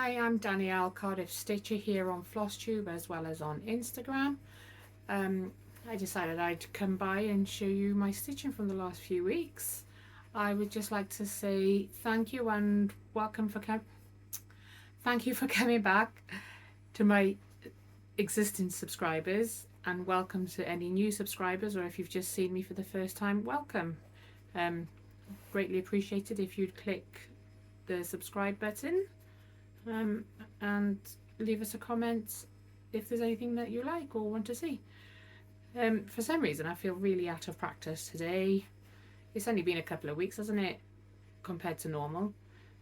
Hi, I'm Danielle, Cardiff Stitcher here on FlossTube as well as on Instagram. I decided I'd come by and show you my stitching from the last few weeks. I would just like to say thank you and thank you for coming back to my existing subscribers, and welcome to any new subscribers, or if you've just seen me for the first time, welcome. Um, Greatly appreciated if you'd click the subscribe button um, and leave us a comment if there's anything that you like or want to see. For some reason I feel really out of practice today. It's only been a couple of weeks, hasn't it, compared to normal,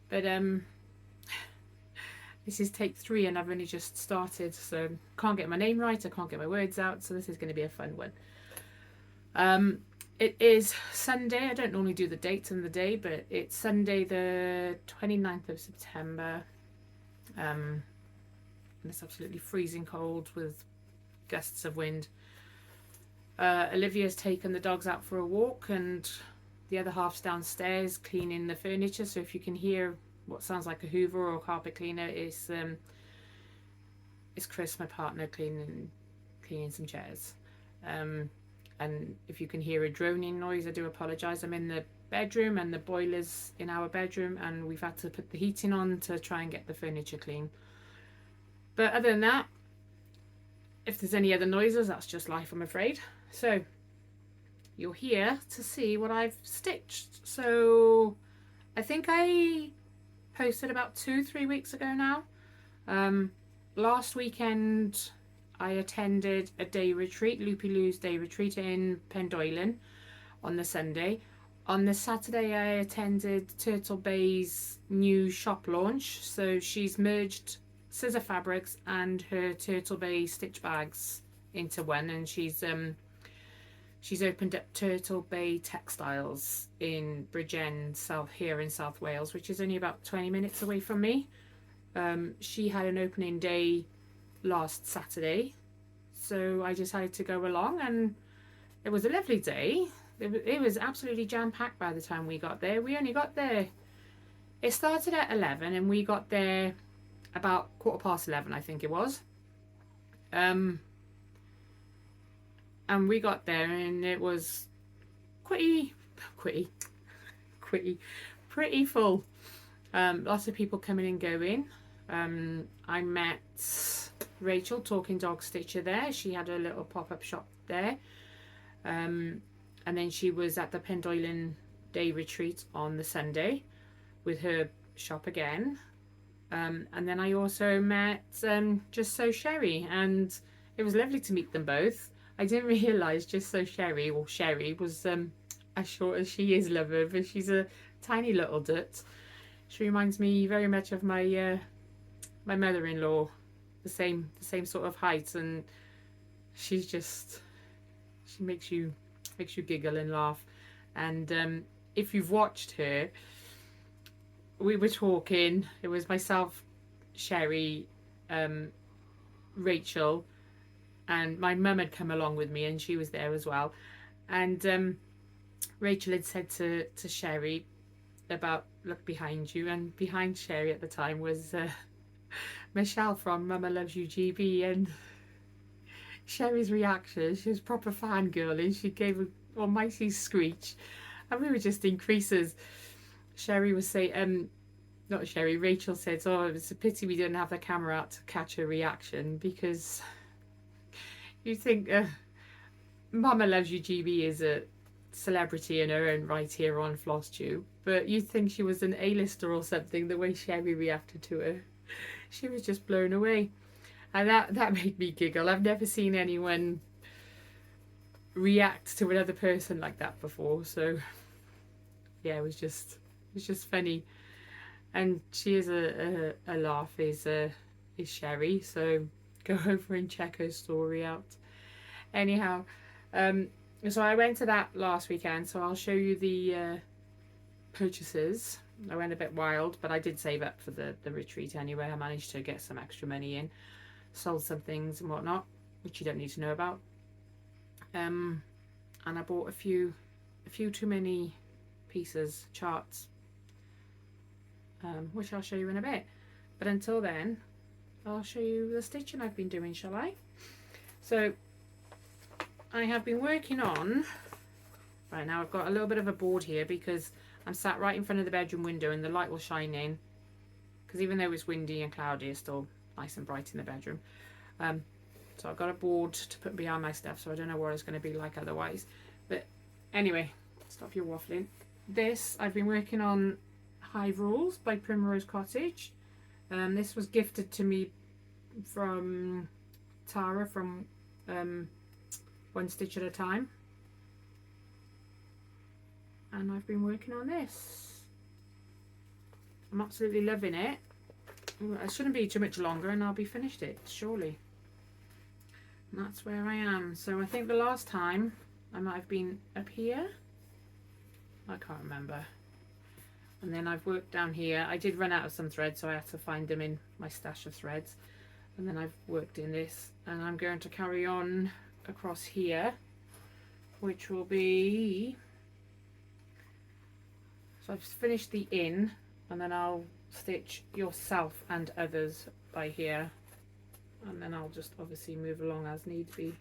but this is take 3 and I've only just started, so can't get my name right, I can't get my words out, so this is going to be a fun one. It is Sunday. I don't normally do the dates and the day, but it's Sunday the 29th of September. And it's absolutely freezing cold with gusts of wind. Olivia's taken the dogs out for a walk and the other half's downstairs cleaning the furniture, so if you can hear what sounds like a hoover or a carpet cleaner, it's Chris, my partner, cleaning some chairs. And if you can hear a droning noise, I do apologise. I'm in the bedroom and the boiler's in our bedroom, and we've had to put the heating on to try and get the furniture clean. But other than that, if there's any other noises, that's just life, I'm afraid. So you're here to see what I've stitched. So I think I posted about 2-3 weeks ago now. Last weekend I attended a day retreat, Loopy Lou's day retreat in Pendoilen on the Sunday. On the Saturday I attended Turtle Bay's new shop launch. So she's merged Scissor Fabrics and her Turtle Bay stitch bags into one, and she's opened up Turtle Bay Textiles in Bridgend, here in South Wales, which is only about 20 minutes away from me. She had an opening day last Saturday, so I decided to go along, and it was a lovely day. It was absolutely jam-packed by the time we got there. We only got there, it started at 11 and we got there about 11:15, I think it was. And we got there and it was pretty full. Lots of people coming and going. I met Rachel, Talking Dog Stitcher, there. She had a little pop-up shop there. And then she was at the Pendoilen day retreat on the Sunday with her shop again. And then I also met Just So Sherrie, and it was lovely to meet them both. I didn't realise Just So Sherrie was as short as she is, lover, but she's a tiny little dut. She reminds me very much of my my mother-in-law, the same sort of height, and she makes you giggle and laugh. And if you've watched her, we were talking, it was myself, Sherrie, Rachel, and my mum had come along with me and she was there as well. And Rachel had said to Sherrie about, look behind you, and behind Sherrie at the time was Michelle from Mama Loves You GB, and Sherrie's reaction, she was proper fangirl, and she gave an almighty screech, and we were just in creases. Rachel said, oh, it's a pity we didn't have the camera out to catch her reaction, because you think Mama Loves You GB is a celebrity in her own right here on FlossTube, but you'd think she was an A-lister or something, the way Sherrie reacted to her. She was just blown away, and that made me giggle. I've never seen anyone react to another person like that before, so yeah, it was just funny. And she is a laugh, is Sherrie, so go over and check her story out. Anyhow, so I went to that last weekend, so I'll show you the purchases. I went a bit wild, but I did save up for the retreat anyway. I managed to get some extra money in, sold some things and whatnot, which you don't need to know about. And I bought a few too many pieces, charts, which I'll show you in a bit. But until then, I'll show you the stitching I've been doing, shall I? So I have been working on, right now I've got a little bit of a board here because I'm sat right in front of the bedroom window and the light will shine in, because even though it's windy and cloudy, it's still nice and bright in the bedroom. So I've got a board to put behind my stuff, so I don't know what it's going to be like otherwise. But anyway, stop your waffling. This, I've been working on Hive Rules by Primrose Cottage. This was gifted to me from Tara from One Stitch at a Time. And I've been working on this. I'm absolutely loving it. It shouldn't be too much longer and I'll be finished it, surely. And that's where I am. So I think the last time I might have been up here. I can't remember. And then I've worked down here. I did run out of some threads, so I had to find them in my stash of threads. And then I've worked in this, and I'm going to carry on across here, which will be, so I've finished the in, and then I'll stitch yourself and others by here, and then I'll just obviously move along as need be.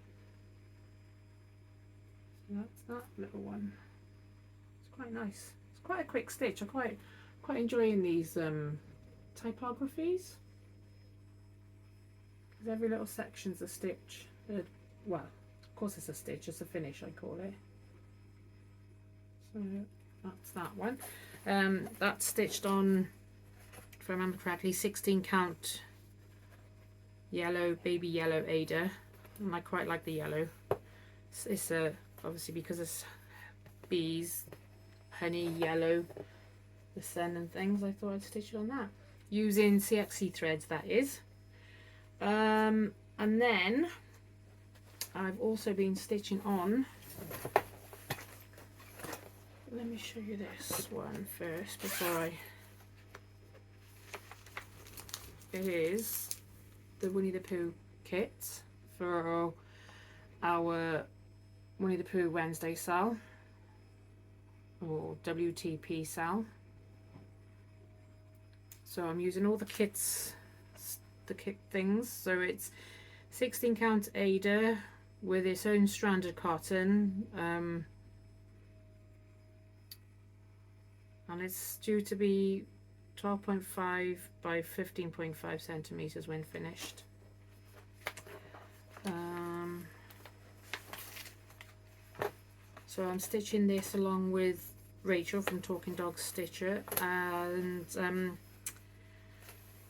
So that's that little one. It's quite nice. It's quite a quick stitch. I'm quite enjoying these typographies, because every little section's a stitch. Well, of course it's a stitch, it's a finish I call it. So that's that one. That's stitched on, if I remember correctly, 16 count yellow, baby yellow Aida, and I quite like the yellow. It's obviously because it's bees, honey, yellow, the sun and things, I thought I'd stitch it on that using CXC threads, that is. And then I've also been stitching on, let me show you this one first before I, it is the Winnie the Pooh kit for our Winnie the Pooh Wednesday sale, or WTP sale. So I'm using all the kits, the kit things. So it's 16 count Aida with its own stranded cotton, and it's due to be 12.5 by 15.5 centimeters when finished. So I'm stitching this along with Rachel from Talking Dog Stitcher and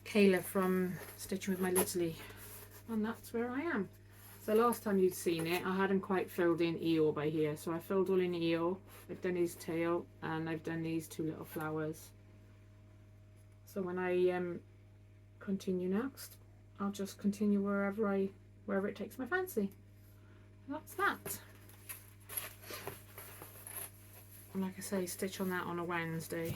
Kayla from Stitching with My Little, and that's where I am. So last time you'd seen it, I hadn't quite filled in Eeyore by here, so I filled all in Eeyore. I've done his tail and I've done these two little flowers. So when I continue next, I'll just continue wherever it takes my fancy. That's that. And like I say, stitch on that on a Wednesday,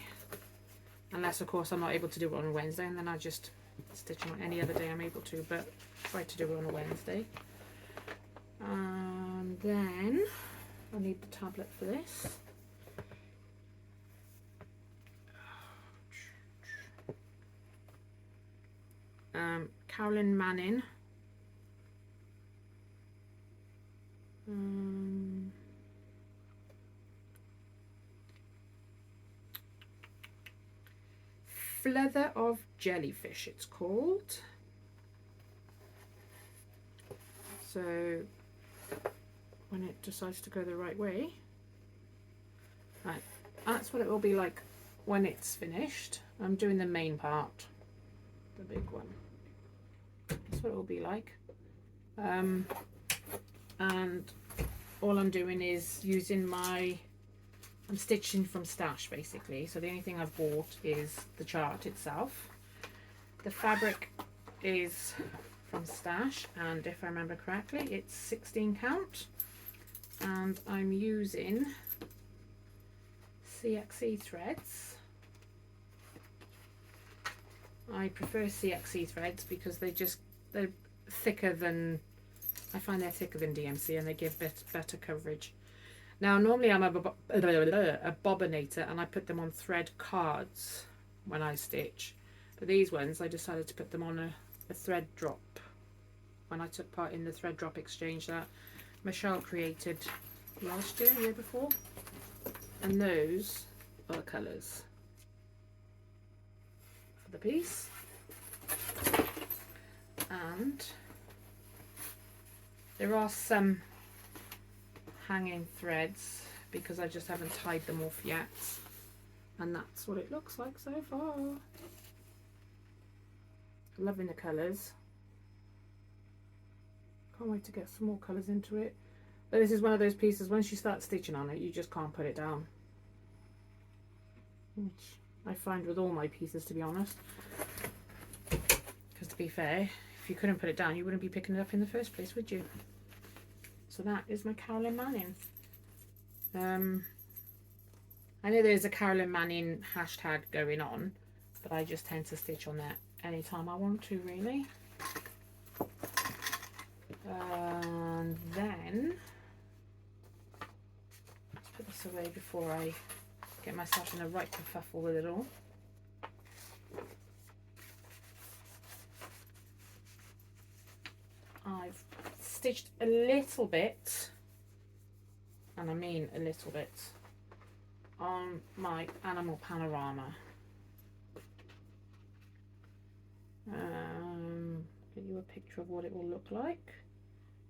unless of course I'm not able to do it on a Wednesday, and then I just stitch on any other day I'm able to, but try to do it on a Wednesday. And then I need the tablet for this. Carolyn Manning. Fluther of Jellyfish, it's called. So when it decides to go the right way, right, that's what it will be like when it's finished. I'm doing the main part, the big one. That's what it will be like. And all I'm doing is using I'm stitching from stash basically, so the only thing I've bought is the chart itself. The fabric is from stash, and if I remember correctly it's 16 count, and I'm using CXC threads. I prefer CXC threads because they're thicker than, I find they're thicker than DMC, and they give better coverage. Now normally I'm a bobbinator and I put them on thread cards when I stitch, But these ones, I decided to put them on a thread drop when I took part in the thread drop exchange that Michelle created last year, year before. And those are the colours for the piece. And there are some hanging threads because I just haven't tied them off yet. And that's what it looks like so far. Loving the colours. Can't wait to get some more colours into it. But this is one of those pieces, once you start stitching on it, you just can't put it down. Which I find with all my pieces, to be honest. Because to be fair, if you couldn't put it down, you wouldn't be picking it up in the first place, would you? So that is my Carolyn Manning. I know there's a Carolyn Manning hashtag going on, but I just tend to stitch on that anytime I want to, really. And then let's put this away before I get myself in a right kerfuffle with it all. I've stitched a little bit, and I mean a little bit, on my animal panorama. Get you a picture of what it will look like.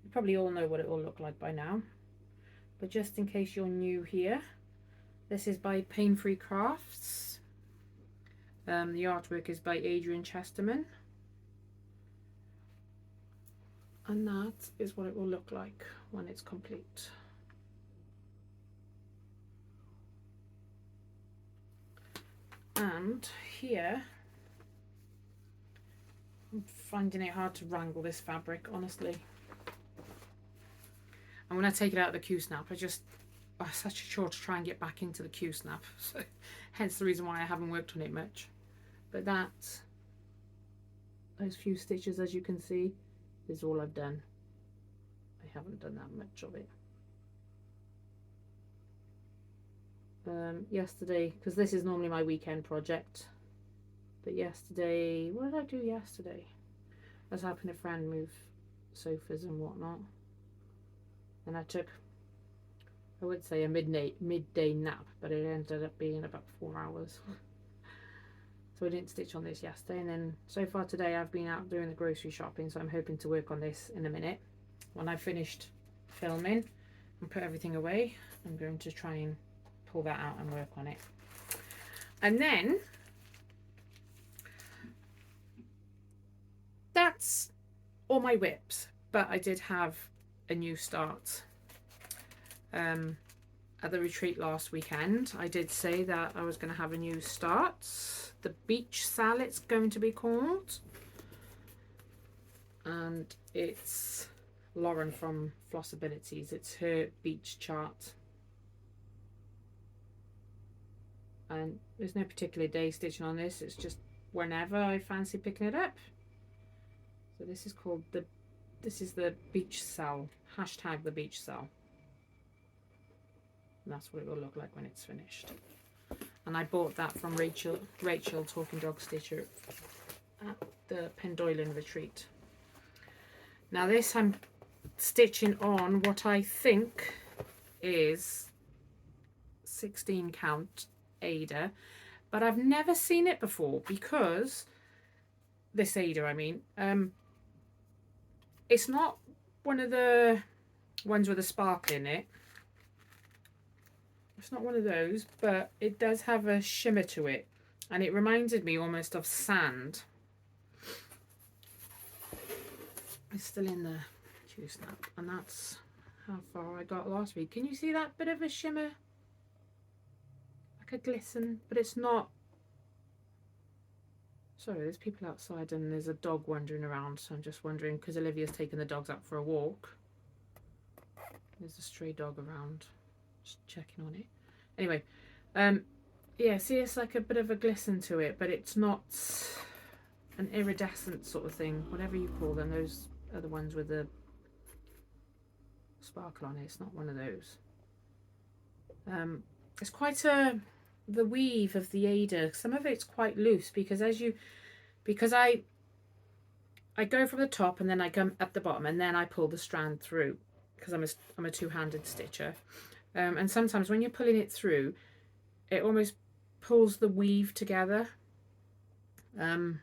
You probably all know what it will look like by now, but just in case you're new here, this is by Pain Free Crafts. The artwork is by Adrian Chesterman, and that is what it will look like when it's complete. And here, I'm finding it hard to wrangle this fabric, honestly. And when I take it out of the Q-snap, I'm such a chore to try and get back into the Q-snap. So hence the reason why I haven't worked on it much. But those few stitches, as you can see, is all I've done. I haven't done that much of it. Yesterday, because this is normally my weekend project, but yesterday, what did I do yesterday? I was helping a friend move sofas and whatnot, and I took, I would say, a midday nap, but it ended up being about 4 hours. So I didn't stitch on this yesterday, and then so far today I've been out doing the grocery shopping, so I'm hoping to work on this in a minute. When I've finished filming and put everything away, I'm going to try and pull that out and work on it. And then that's all my whips, but I did have a new start. At the retreat last weekend, I did say that I was going to have a new start. The beach sal, it's going to be called, and it's Lauren from Flossabilities. It's her beach chart, and there's no particular day stitching on this. It's just whenever I fancy picking it up. So this is called this is the beach sal, hashtag the beach sal. And that's what it will look like when it's finished. And I bought that from Rachel Talking Dog Stitcher at the Pendoylan retreat. Now this I'm stitching on what I think is 16 count Aida, but I've never seen it before, because this Aida, I mean, it's not one of the ones with a sparkle in it. It's not one of those, but it does have a shimmer to it, and it reminded me almost of sand. It's still in the Q-snap, and that's how far I got last week. Can you see that bit of a shimmer? Like a glisten, but it's not. Sorry, there's people outside and there's a dog wandering around, so I'm just wondering, because Olivia's taken the dogs out for a walk. There's a stray dog around. Just checking on it. Anyway, yeah, see, it's like a bit of a glisten to it, but it's not an iridescent sort of thing, whatever you call them. Those are the ones with the sparkle on it. It's not one of those. It's quite the weave of the Aida. Some of it's quite loose, because as you because I go from the top and then I come up the bottom and then I pull the strand through, because I'm a two-handed stitcher. And sometimes when you're pulling it through, it almost pulls the weave together. So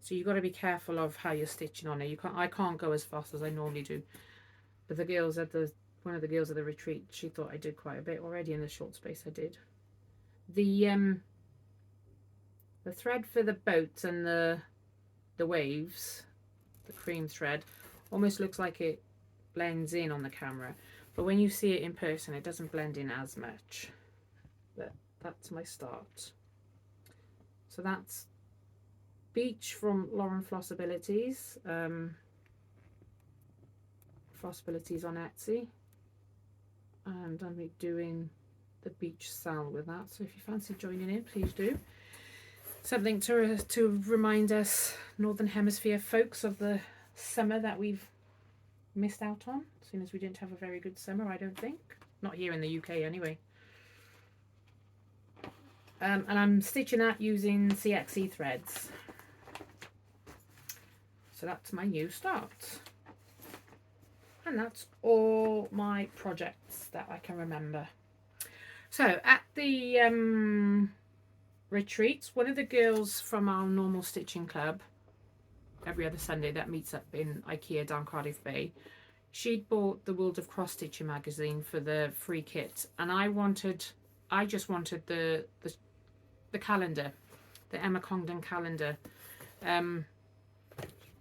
you've got to be careful of how you're stitching on it. I can't go as fast as I normally do. But the girls at one of the girls at the retreat, she thought I did quite a bit already in the short space I did. The thread for the boats and the waves, the cream thread, almost looks like it blends in on the camera, but when you see it in person it doesn't blend in as much. But that's my start. So that's Beach from Lauren Flossabilities. Flossabilities on Etsy, and I'm doing the beach sal with that, so if you fancy joining in, please do. Something to remind us Northern Hemisphere folks of the summer that we've missed out on, seeing as we didn't have a very good summer, I don't think. Not here in the UK anyway. And I'm stitching that using CXE threads. So that's my new start. And that's all my projects that I can remember. So at the retreats, one of the girls from our normal stitching club, every other Sunday, that meets up in IKEA down Cardiff Bay, she'd bought the World of Cross Stitching magazine for the free kit, and I just wanted the calendar, the Emma Congdon calendar.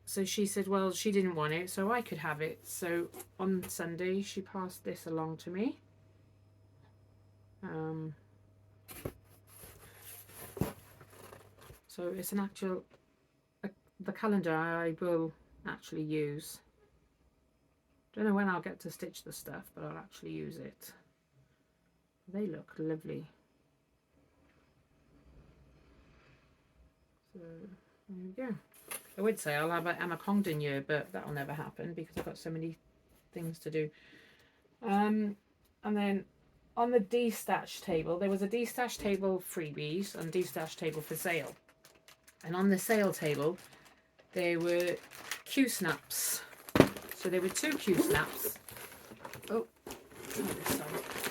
So she said, well, she didn't want it, so I could have it. So on Sunday, she passed this along to me. So it's an actual, the calendar I will actually use. Don't know when I'll get to stitch the stuff, but I'll actually use it. They look lovely. So there we go. I would say I'll have an Emma Congdon year, but that'll never happen because I've got so many things to do. And then on the de-stash table, there was a de-stash table freebies and de-stash table for sale. And on the sale table, there were Q-snaps. So there were two Q-snaps. Oh,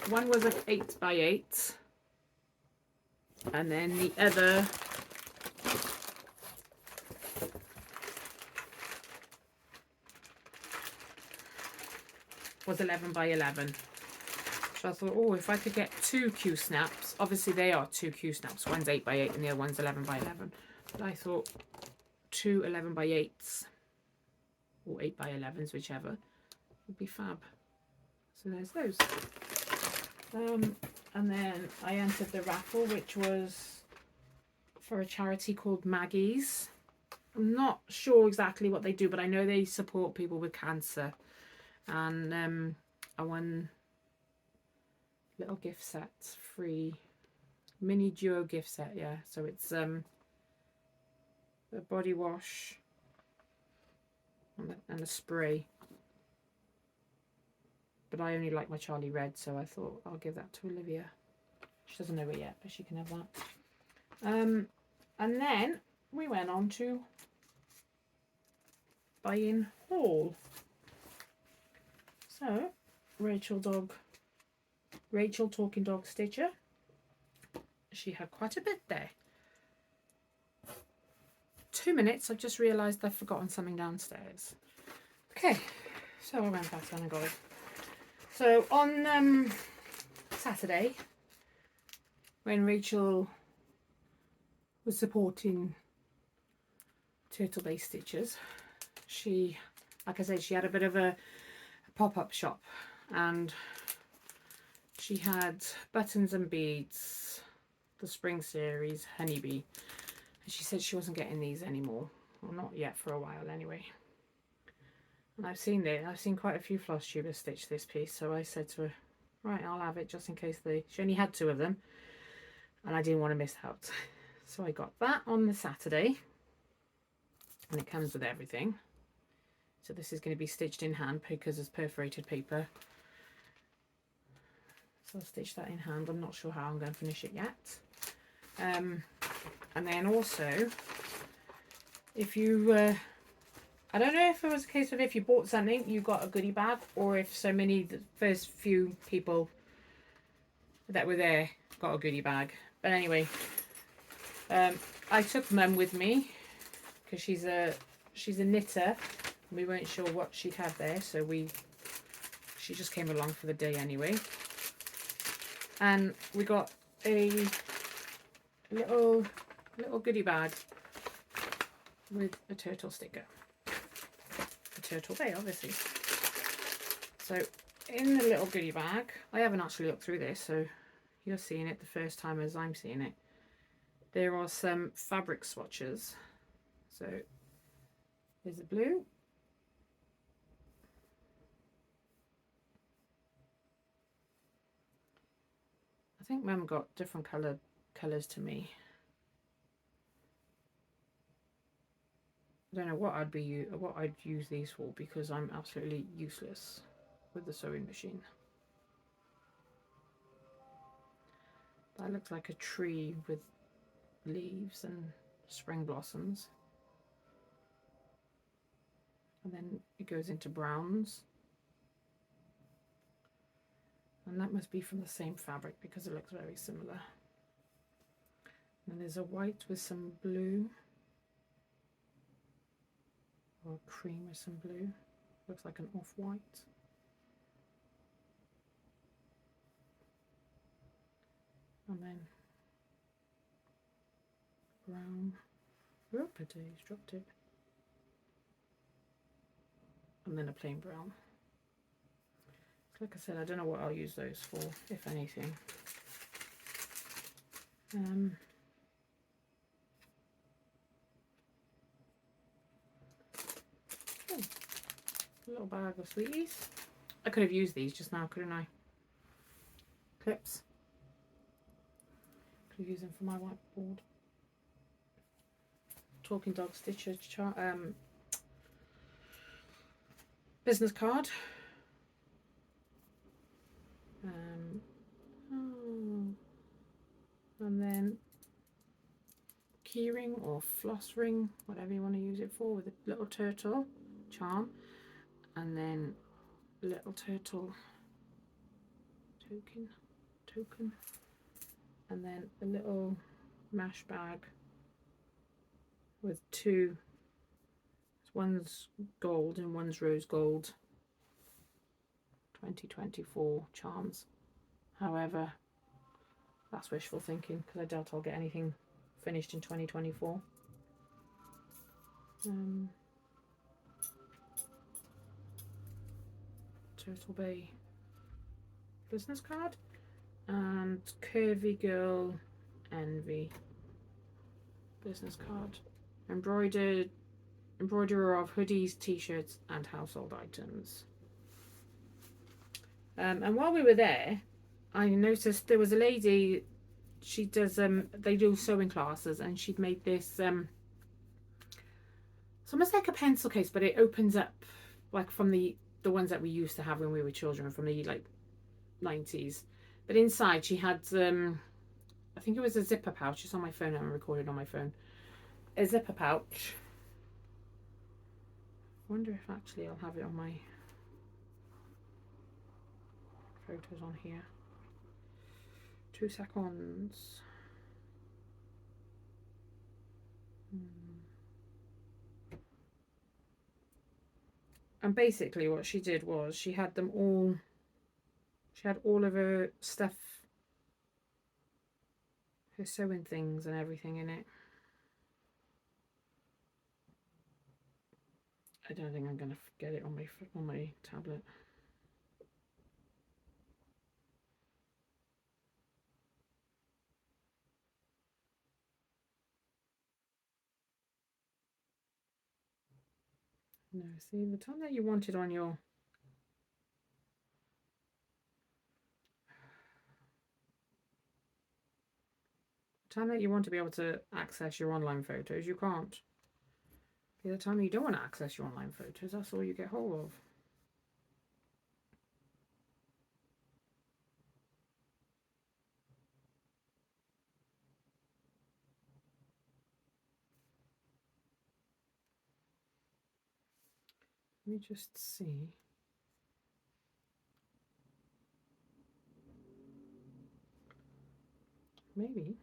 one was an 8x8, and then the other was 11x11. So I thought, oh, if I could get two Q-snaps, obviously they are two Q-snaps, one's 8x8 and the other one's 11x11, but I thought two 11x8s or 8x11s, whichever, would be fab. So there's those. And then I entered the raffle, which was for a charity called Maggie's. I'm not sure exactly what they do, but I know they support people with cancer. And I won little gift sets, free mini duo gift set, yeah. So it's a body wash and a spray. But I only like my Charlie Red, so I thought I'll give that to Olivia. She doesn't know it yet, but she can have that. And then we went on to buying haul. So Rachel Talking Dog Stitcher. She had quite a bit there. 2 minutes, I've just realised I've forgotten something downstairs. Okay, so I went back down and got it. So on Saturday, when Rachel was supporting Turtle Bay Stitchers, she, like I said, she had a bit of a pop-up shop, and she had buttons and beads, the spring series, honeybee, and she said she wasn't getting these anymore, well, not yet, for a while anyway. And I've seen quite a few floss tubers stitch this piece, so I said to her, right, I'll have it just in case she only had 2 of them and I didn't want to miss out. So I got that on the Saturday, and it comes with everything. So this is going to be stitched in hand because it's perforated paper. So I'll stitch that in hand. I'm not sure how I'm going to finish it yet. And then also if you, I don't know if it was a case of if you bought something, you got a goodie bag, or if so many, the first few people that were there got a goodie bag. But anyway, I took Mum with me because she's a knitter. We weren't sure what she'd have there, so she just came along for the day anyway. And we got a little goodie bag with a turtle sticker. A turtle bay, obviously. So in the little goodie bag, I haven't actually looked through this, so you're seeing it the first time as I'm seeing it. There are some fabric swatches. So there's a blue. I think Mum got different colours to me. I don't know what I'd use these for because I'm absolutely useless with the sewing machine. That looks like a tree with leaves and spring blossoms. And then it goes into browns. And that must be from the same fabric because it looks very similar. And there's a white with some blue. Or cream with some blue. Looks like an off-white. And then brown. Oh, he's dropped it. And then a plain brown. Like I said, I don't know what I'll use those for, if anything. Oh, a little bag of sweeties. I could have used these just now, couldn't I? Clips. Could have used them for my whiteboard. Talking dog stitcher business card. And then key ring or floss ring, whatever you want to use it for, with a little turtle charm, and then little turtle token, and then a little mash bag with two, one's gold and one's rose gold 2024 charms. However, that's wishful thinking because I doubt I'll get anything finished in 2024. Turtle Bay business card and Curvy Girl Envy business card. Embroiderer of hoodies, t-shirts and household items. And while we were there, I noticed there was a lady, she does they do sewing classes, and she'd made this it's almost like a pencil case, but it opens up like from the ones that we used to have when we were children, from the like 90s. But inside she had I think it was a zipper pouch. It's on my phone. I'm recording on my phone. A zipper pouch. I wonder if actually I'll have it on my photos on here. 2 seconds. And basically what she did was she had them all, she had all of her stuff, her sewing things and everything in it. I don't think I'm gonna get it on my tablet. No, see, the time that you wanted on your time that you want to be able to access your online photos, you can't. The other time you don't want to access your online photos, that's all you get hold of. Let me just see. Maybe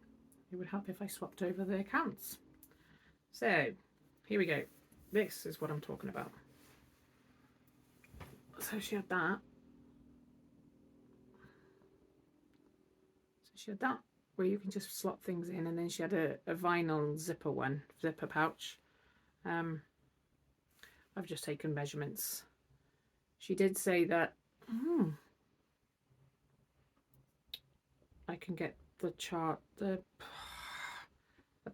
it would help if I swapped over the accounts. So here we go. This is what I'm talking about. So she had that. So she had that where you can just slot things in, and then she had a vinyl zipper pouch. I've just taken measurements. She did say that I can get the chart, the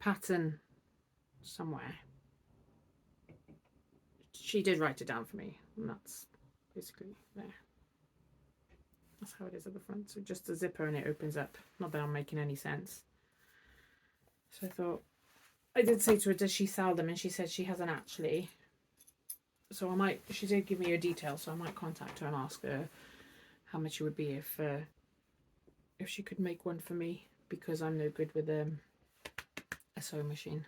pattern somewhere. She did write it down for me, and that's basically there. That's how it is at the front. So just a zipper and it opens up. Not that I'm making any sense. So I thought, I did say to her, does she sell them? And she said she hasn't actually. So I might, she did give me her details, so I might contact her and ask her how much it would be if she could make one for me, because I'm no good with a sewing machine.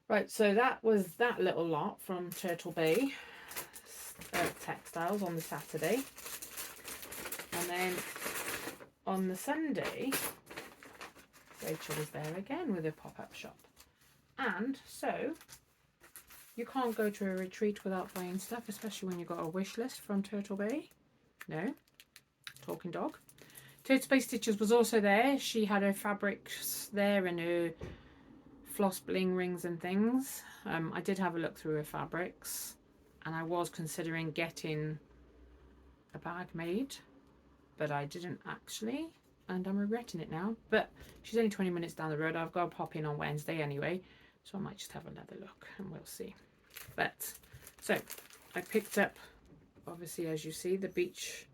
Right, so that was that little lot from Turtle Bay Textiles on the Saturday. And then on the Sunday, Rachel was there again with a pop-up shop. And so you can't go to a retreat without buying stuff, especially when you've got a wish list from Turtle Bay. No, talking dog. Turtle Bay Stitches was also there. She had her fabrics there and her floss bling rings and things. I did have a look through her fabrics, and I was considering getting a bag made, but I didn't actually, and I'm regretting it now. But she's only 20 minutes down the road. I've got to pop in on Wednesday anyway, so I might just have another look and we'll see. But so I picked up, obviously, as you see, the beach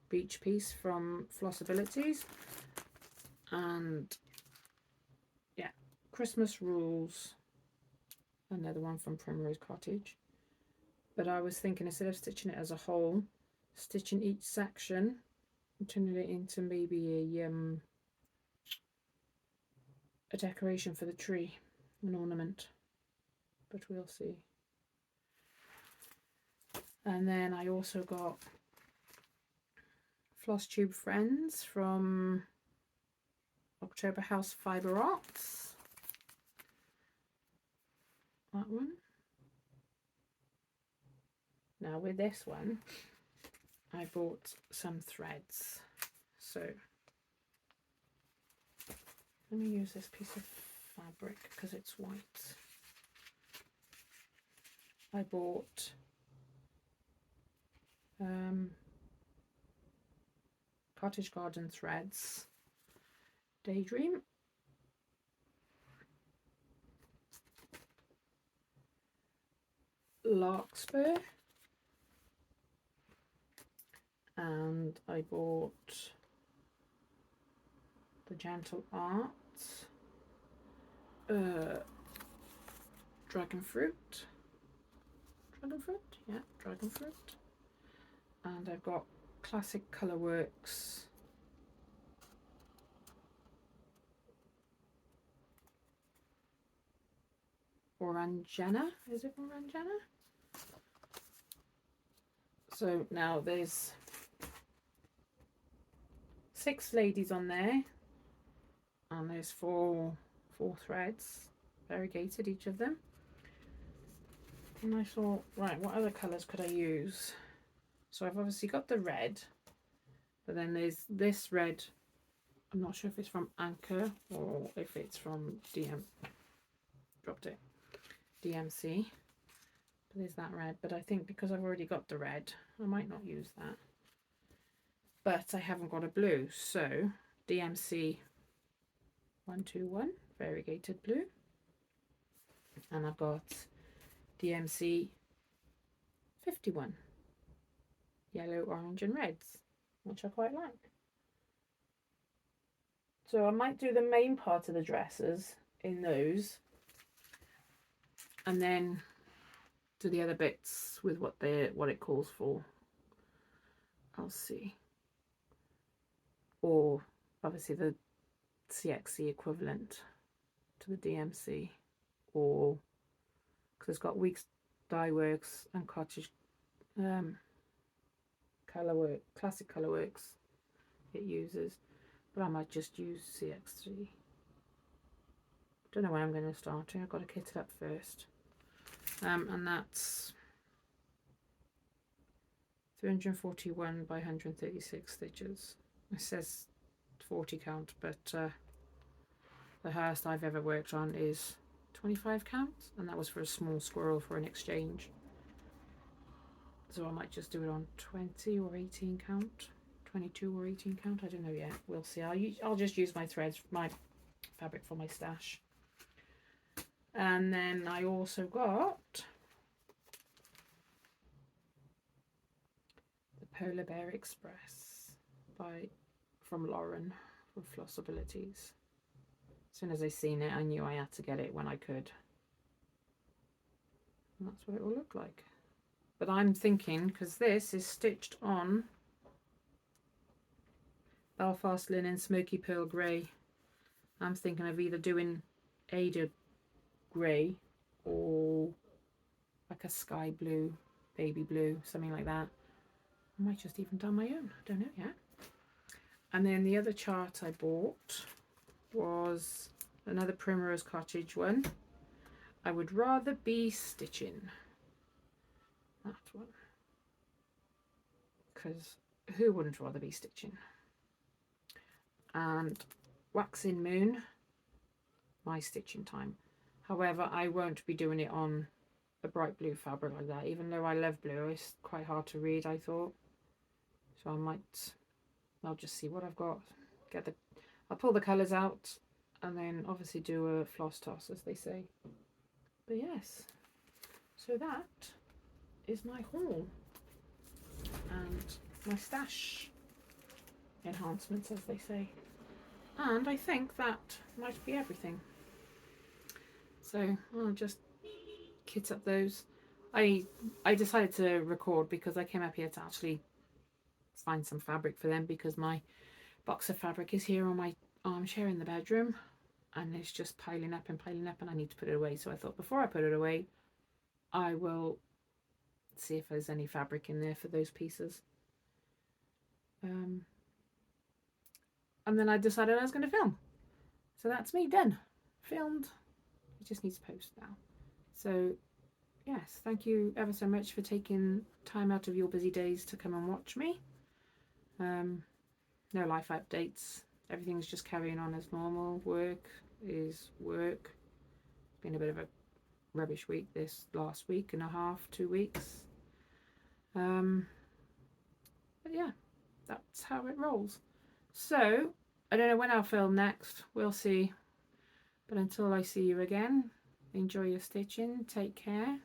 piece from Flossabilities, and yeah, Christmas Rules, another one from Primrose Cottage. But I was thinking, instead of stitching it as a whole, stitching each section and turning it into maybe a decoration for the tree, an ornament, but we'll see. And then I also got Floss Tube Friends from October House Fibre Arts. That one. Now with this one, I bought some threads. So let me use this piece of fabric because it's white. I bought Cottage Garden Threads Daydream, Larkspur, and I bought the Gentle Art, Dragon Fruit, yeah, Dragon Fruit, and I've got Classic Colourworks Orangena, is it Orangena? So now there's 6 ladies on there, and there's four threads, variegated each of them. And I thought, right, what other colours could I use? So I've obviously got the red, but then there's this red. I'm not sure if it's from Anchor or if it's from DMC. But there's that red, but I think because I've already got the red, I might not use that. But I haven't got a blue, so DMC 121 variegated blue, and I've got DMC 51 yellow, orange and reds, which I quite like. So I might do the main part of the dresses in those, and then do the other bits with what it calls for. I'll see. Or obviously the CXC equivalent to the DMC, or because it's got weeks Dye Works and Cottage Classic Colour Works it uses, but I might just use CX3. Don't know when I'm going to start it. I've got to kit it up first. And that's 341 by 136 stitches. It says 40 count, but the highest I've ever worked on is 25 count, and that was for a small squirrel for an exchange. So I might just do it on 20 or 18 count, 22 or 18 count. I don't know yet. We'll see. I'll just use my threads, my fabric for my stash. And then I also got the Polar Bear Express from Lauren for Flossabilities. As soon as I seen it, I knew I had to get it when I could. And that's what it will look like. But I'm thinking, because this is stitched on Belfast Linen Smoky Pearl Grey, I'm thinking of either doing Aida Grey or like a sky blue, baby blue, something like that. I might just even done my own, I don't know yet. And then the other chart I bought was another Primrose Cottage one. I would rather be stitching that one, because who wouldn't rather be stitching? And Waxing Moon, my stitching time. However, I won't be doing it on a bright blue fabric like that, even though I love blue. It's quite hard to read, I thought. So I'll just see what I've got. I'll pull the colours out and then obviously do a floss toss, as they say. But yes, so that is my haul and my stash enhancements, as they say. And I think that might be everything. So I'll just kit up those. I decided to record because I came up here to actually find some fabric for them, because my box of fabric is here on my armchair in the bedroom and it's just piling up and I need to put it away. So I thought before I put it away, I will see if there's any fabric in there for those pieces. And then I decided I was going to film. So that's me done. Filmed. It just needs to post now. So yes, thank you ever so much for taking time out of your busy days to come and watch me. No life updates. Everything's just carrying on as normal. Work is work. It's been a bit of a rubbish week this last week and a half, 2 weeks. But yeah, that's how it rolls. So I don't know when I'll film next. We'll see. But until I see you again, enjoy your stitching. Take care.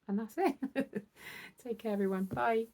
And that's it. Take care, everyone. Bye.